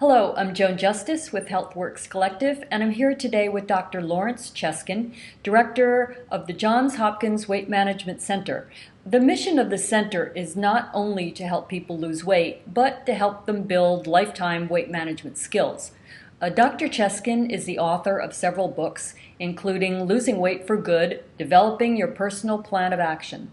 Hello, I'm Joan Justice with HealthWorks Collective, and I'm here today with Dr. Lawrence Cheskin, Director of the Johns Hopkins Weight Management Center. The mission of the center is not only to help people lose weight, but to help them build lifetime weight management skills. Dr. Cheskin is the author of several books, including Losing Weight for Good, Developing Your Personal Plan of Action.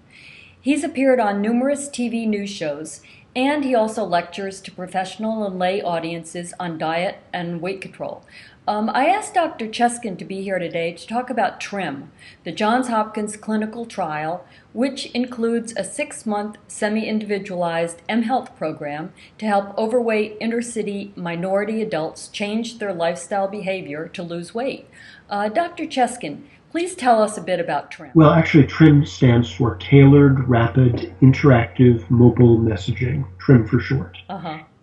He's appeared on numerous TV news shows, and he also lectures to professional and lay audiences on diet and weight control. I asked Dr. Cheskin to be here today to talk about TRIMM, the Johns Hopkins clinical trial, which includes a 6-month semi-individualized mHealth program to help overweight inner-city minority adults change their lifestyle behavior to lose weight. Dr. Cheskin, please tell us a bit about TRIMM. Well, actually, TRIMM stands for Tailored Rapid Interactive Mobile Messaging, TRIMM for short.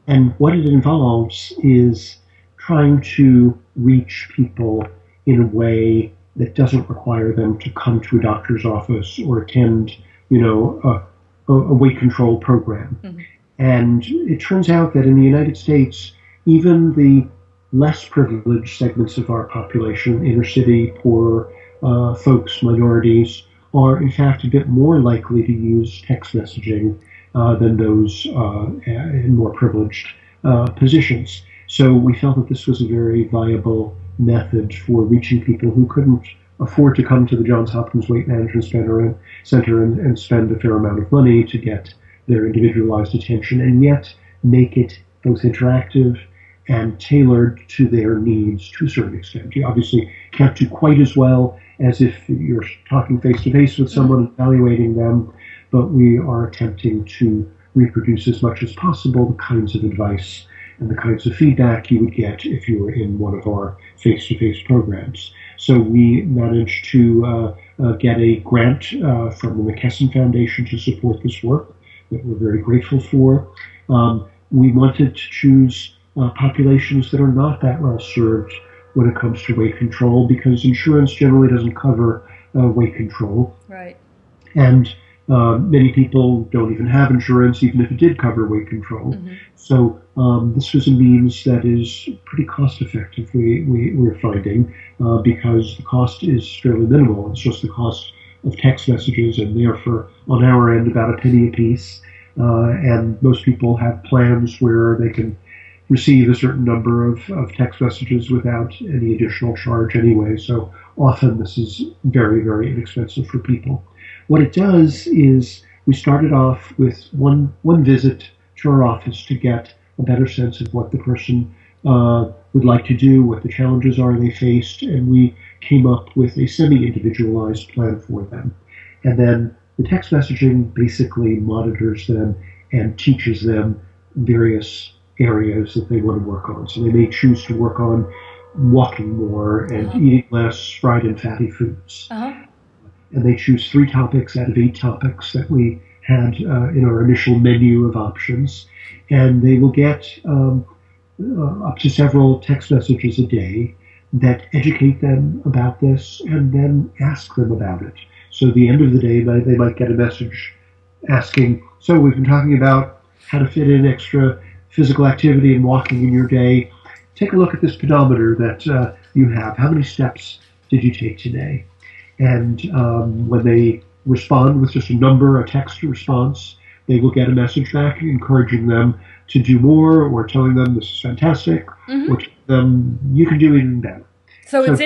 And what it involves is trying to reach people in a way that doesn't require them to come to a doctor's office or attend, a weight control program. And it turns out that in the United States, even the less privileged segments of our population, inner city, poor folks, minorities, are in fact a bit more likely to use text messaging than those in more privileged positions. So we felt that this was a very viable method for reaching people who couldn't afford to come to the Johns Hopkins Weight Management Center and spend a fair amount of money to get their individualized attention, and yet make it both interactive and tailored to their needs to a certain extent. You obviously can't do quite as well as if you're talking face-to-face with someone, evaluating them, but we are attempting to reproduce as much as possible the kinds of advice and the kinds of feedback you would get if you were in one of our face-to-face programs. So we managed to get a grant from the Cheskin Foundation to support this work that we're very grateful for. We wanted to choose populations that are not that well served when it comes to weight control, because insurance generally doesn't cover weight control. Right. And many people don't even have insurance, even if it did cover weight control. So this was a means that is pretty cost effective, we're finding, because the cost is fairly minimal. It's just the cost of text messages, and therefore on our end about a penny a piece. And most people have plans where they can receive a certain number of text messages without any additional charge anyway. So often this is very, very inexpensive for people. What it does is we started off with one visit to our office to get a better sense of what the person would like to do, what the challenges are they faced, and we came up with a semi-individualized plan for them. And then the text messaging basically monitors them and teaches them various areas that they want to work on. So they may choose to work on walking more and eating less fried and fatty foods. And they choose 3 topics out of 8 topics that we had in our initial menu of options. And they will get up to several text messages a day that educate them about this and then ask them about it. So at the end of the day, they might get a message asking, so we've been talking about how to fit in extra physical activity and walking in your day. Take a look at this pedometer that you have. How many steps did you take today? And when they respond with just a number, a text response, they will get a message back encouraging them to do more, or telling them this is fantastic, or telling them you can do even better. So it's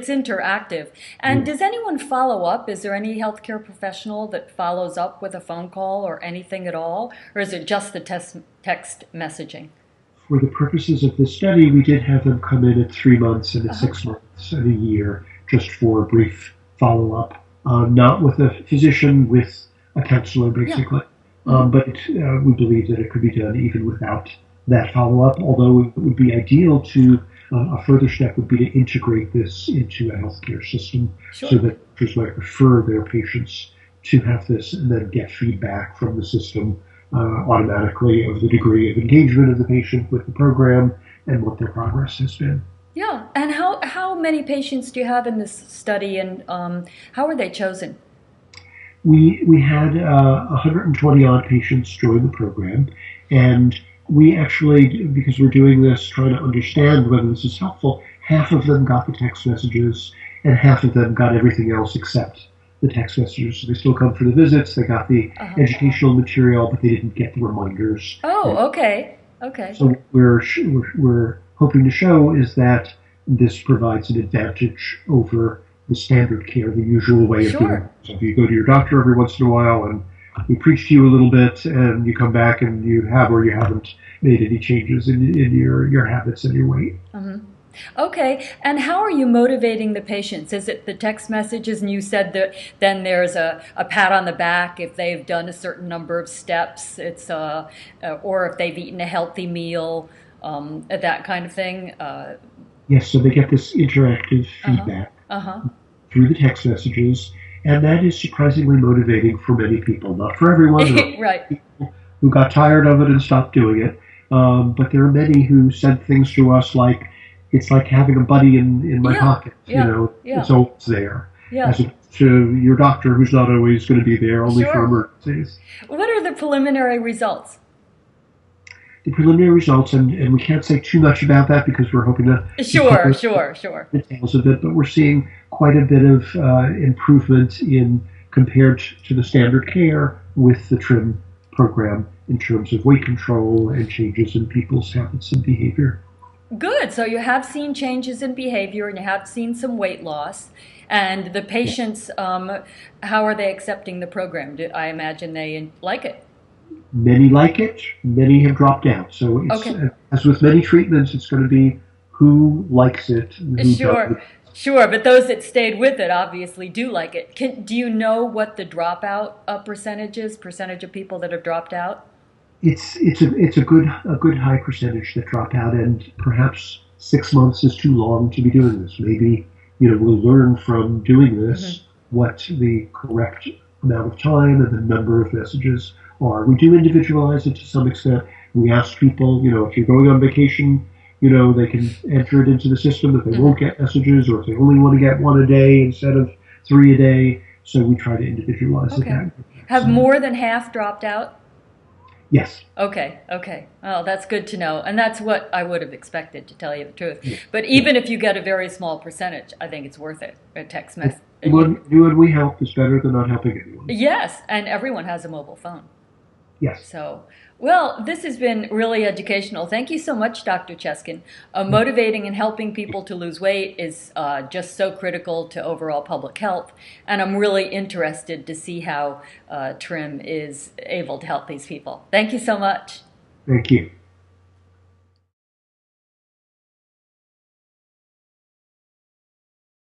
interactive. And does anyone follow up? Is there any healthcare professional that follows up with a phone call or anything at all? Or is it just the text messaging? For the purposes of this study, we did have them come in at 3 months and at 6 months and a year, just for a brief follow-up. Not with a physician, with a counselor, basically. But we believe that it could be done even without that follow-up, although it would be ideal to a further step would be to integrate this into a healthcare system, so that doctors might refer their patients to have this and then get feedback from the system automatically of the degree of engagement of the patient with the program and what their progress has been. Yeah, and how many patients do you have in this study, and how are they chosen? We had 120 odd patients join the program, and We actually, because we're doing this, trying to understand whether this is helpful, half of them got the text messages and half of them got everything else except the text messages. So they still come for the visits, they got the Uh-huh. educational material, but they didn't get the reminders. Oh, okay. Okay. So we're hoping to show is that this provides an advantage over the standard care, the usual way of doing it. Sure. So if you go to your doctor every once in a while and we preach to you a little bit and you come back and you have or you haven't made any changes in your habits and your weight. Hmm. Okay, and how are you motivating the patients? Is it the text messages, and you said that then there's a pat on the back if they've done a certain number of steps, or if they've eaten a healthy meal, that kind of thing? Yes, so they get this interactive Uh-huh, feedback uh-huh. through the text messages, and that is surprisingly motivating for many people. Not for everyone. There are Right. people who got tired of it and stopped doing it, but there are many who said things to us like, "It's like having a buddy in my Yeah, pocket. You yeah, know, it's yeah, always there." yeah. As opposed to your doctor, who's not always going to be there, only for Sure. emergencies. What are the preliminary results? The preliminary results, and we can't say too much about that because we're hoping to keep Sure, public sure, sure. details of it, but we're seeing quite a bit of improvement in compared to the standard care with the TRIMM program in terms of weight control and changes in people's habits and behavior. Good. So you have seen changes in behavior and you have seen some weight loss. And the Yes. patients, how are they accepting the program? I imagine they like it. Many like it, many have dropped out. So it's Okay. as with many treatments, it's going to be who likes it and who Sure. doesn't. Sure. But those that stayed with it obviously do like it. Do you know what the dropout percentage is? Percentage of people that have dropped out? It's a good high percentage that drop out, and perhaps 6 months is too long to be doing this. Maybe we'll learn from doing Hmm. this what the correct amount of time and the number of messages are. We do individualize it to some extent. We ask people, if you're going on vacation, they can enter it into the system that they Hmm. won't get messages, or if they only want to get one a day instead of three a day. So we try to individualize it Okay. that way. Have So more than half dropped out? yes. Okay, okay. Well, that's good to know. And that's what I would have expected, to tell you the truth. Yeah. But Yeah. even if you get a very small percentage, I think it's worth it. A text message. Anyone we help is better than not helping anyone. Yes, and everyone has a mobile phone. Yes. So, well, this has been really educational. Thank you so much, Dr. Cheskin. Motivating and helping people to lose weight is just so critical to overall public health. And I'm really interested to see how TRIMM is able to help these people. Thank you so much. Thank you.